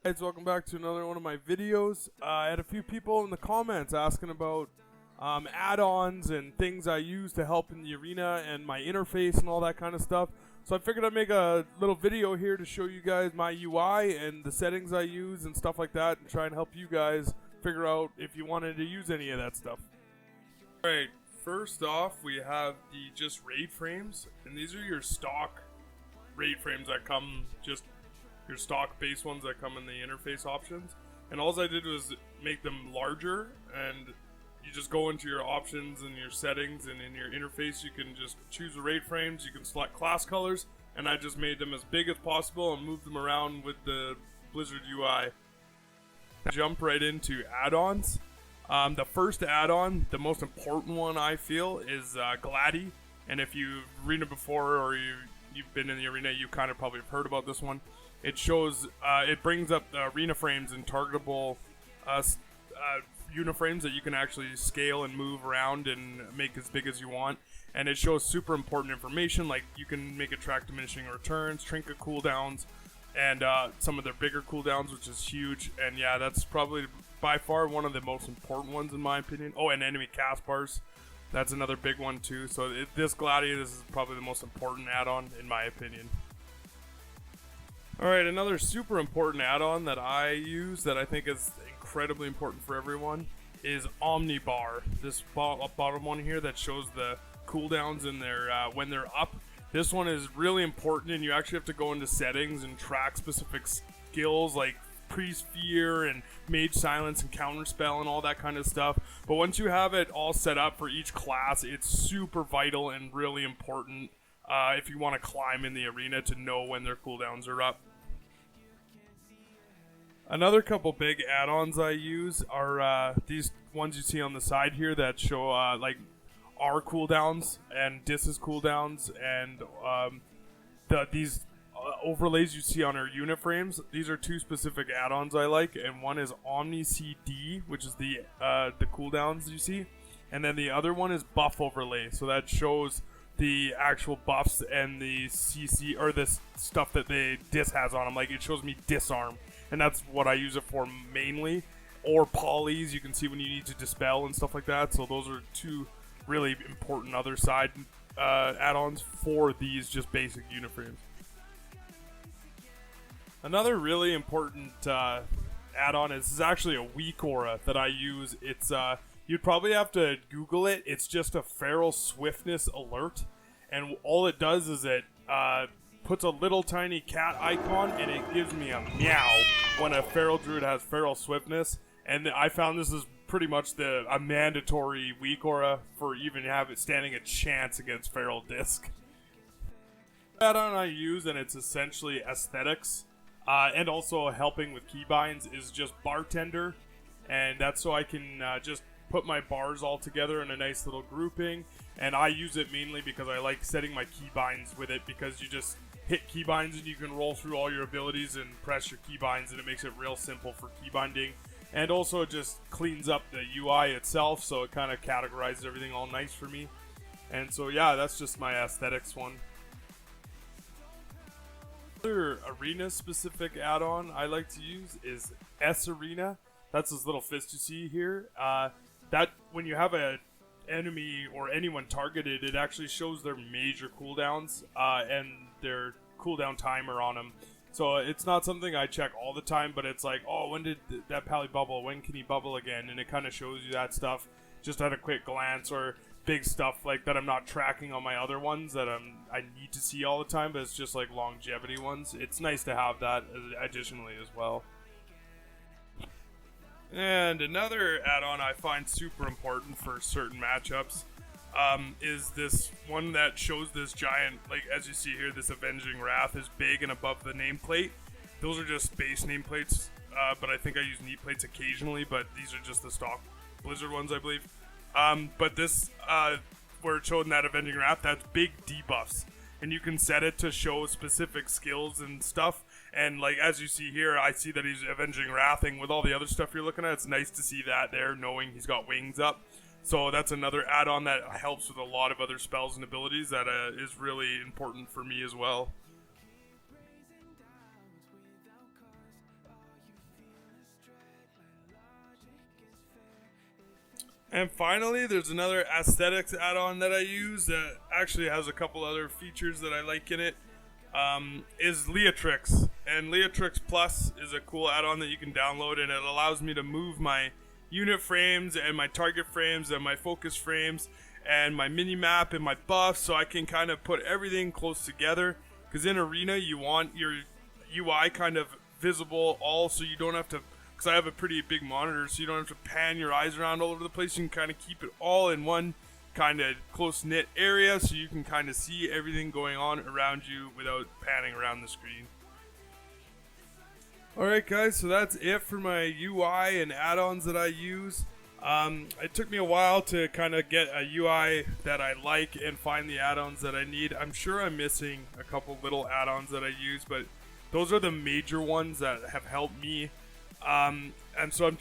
Guys, welcome back to another one of my videos. I had a few people in the comments asking about add-ons and things I use to help in the arena and my interface and all that kind of stuff. So I figured I'd make a little video here to show you guys my UI and the settings I use and stuff like that, and try and help you guys figure out if you wanted to use any of that stuff. Alright, first off we have the just raid frames, and these are your stock raid frames that come just your stock base ones that come in the interface options. And all I did was make them larger, and you just go into your options and your settings, and in your interface you can just choose the raid frames, you can select class colors, and I just made them as big as possible and moved them around with the Blizzard UI. Jump right into add-ons. The first add-on, the most important one I feel, is Gladdy. And if you've arena before or you've been in the arena, you kind of probably have heard about this one. It shows, it brings up the arena frames and targetable uniframes that you can actually scale and move around and make as big as you want. And it shows super important information, like you can make it track diminishing returns, trinket cooldowns, and some of their bigger cooldowns, which is huge. And yeah, that's probably by far one of the most important ones in my opinion. Oh, and enemy cast bars. That's another big one too. So this Gladius is probably the most important add-on in my opinion. Alright, another super important add-on that I use that I think is incredibly important for everyone is OmniBar. This bottom one here that shows the cooldowns in their when they're up. This one is really important, and you actually have to go into settings and track specific skills like Priest Fear and Mage Silence and Counterspell and all that kind of stuff. But once you have it all set up for each class, it's super vital and really important if you want to climb in the arena to know when their cooldowns are up. Another couple big add-ons I use are these ones you see on the side here that show like our cooldowns and Dis's cooldowns, and these overlays you see on our unit frames. These are two specific add-ons I like, and one is OmniCD, which is the cooldowns you see, and then the other one is BuffOverlay. So that shows the actual buffs and the CC or this stuff that the Dis has on them. Like it shows me disarm, and that's what I use it for mainly. Or polys, you can see when you need to dispel and stuff like that. So those are two really important other side add-ons for these just basic uniframes. Another really important add-on is actually a WeakAura that I use. It's you'd probably have to Google it. It's just a feral swiftness alert, and all it does is it puts a little tiny cat icon, and it gives me a meow when a feral druid has feral swiftness. And I found this is pretty much a mandatory WeakAura for even have it standing a chance against feral disc. Add-on I use, and it's essentially aesthetics and also helping with keybinds, is just Bartender, and that's so I can just put my bars all together in a nice little grouping. And I use it mainly because I like setting my keybinds with it, because you just hit keybinds and you can roll through all your abilities and press your keybinds, and it makes it real simple for keybinding. And also it just cleans up the UI itself, so it kind of categorizes everything all nice for me. And so yeah, that's just my aesthetics one. Another arena specific add-on I like to use is sArena. That's this little fist you see here. That when you have a enemy or anyone targeted, it actually shows their major cooldowns and their cooldown timer on them. So it's not something I check all the time, but it's like, oh, when did that pally bubble? When can he bubble again? And it kind of shows you that stuff just at a quick glance, or big stuff like that I'm not tracking on my other ones that I need to see all the time, but it's just like longevity ones. It's nice to have that additionally as well. And another add-on I find super important for certain matchups is this one that shows this giant, like as you see here, this Avenging Wrath is big and above the nameplate. Those are just base nameplates, but I think I use NeatPlates occasionally, but these are just the stock Blizzard ones, I believe. But this, where it showed in that Avenging Wrath, that's BigDebuffs. And you can set it to show specific skills and stuff. And like as you see here, I see that he's Avenging Wrathing with all the other stuff you're looking at. It's nice to see that there, knowing he's got wings up. So that's another add-on that helps with a lot of other spells and abilities that is really important for me as well. And finally, there's another aesthetics add-on that I use that actually has a couple other features that I like in it. Is Leatrix. And Leatrix Plus is a cool add-on that you can download, and it allows me to move my unit frames and my target frames and my focus frames and my mini-map and my buffs, so I can kind of put everything close together. Because in Arena, you want your UI kind of visible all, so you don't have to, because I have a pretty big monitor, so you don't have to pan your eyes around all over the place. You can kind of keep it all in one kind of close-knit area, so you can kind of see everything going on around you without panning around the screen. Alright guys, so that's it for my UI and add-ons that I use. It took me a while to kind of get a UI that I like and find the add-ons that I need. I'm sure I'm missing a couple little add-ons that I use, but those are the major ones that have helped me. And so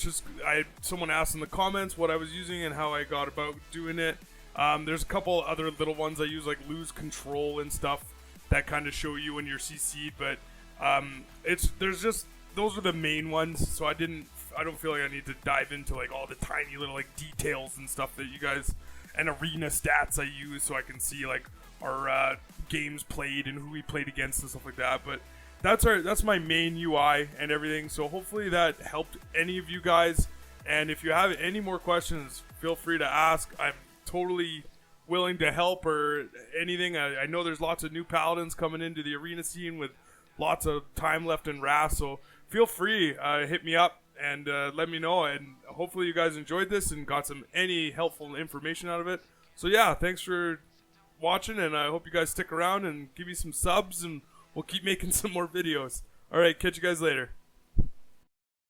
someone asked in the comments what I was using and how I got about doing it. There's a couple other little ones I use, like lose control and stuff that kind of show you when you're CC'd, but those are the main ones, so I don't feel like I need to dive into like all the tiny little like details and stuff that you guys, and arena stats I use so I can see like our games played and who we played against and stuff like that. But that's my main UI and everything, so hopefully that helped any of you guys. And if you have any more questions, feel free to ask. I'm totally willing to help or anything. I know there's lots of new paladins coming into the arena scene with lots of time left in Wrath, so feel free, hit me up and let me know, and hopefully you guys enjoyed this and got any helpful information out of it. So yeah, thanks for watching, and I hope you guys stick around and give me some subs, and we'll keep making some more videos. Alright, catch you guys later.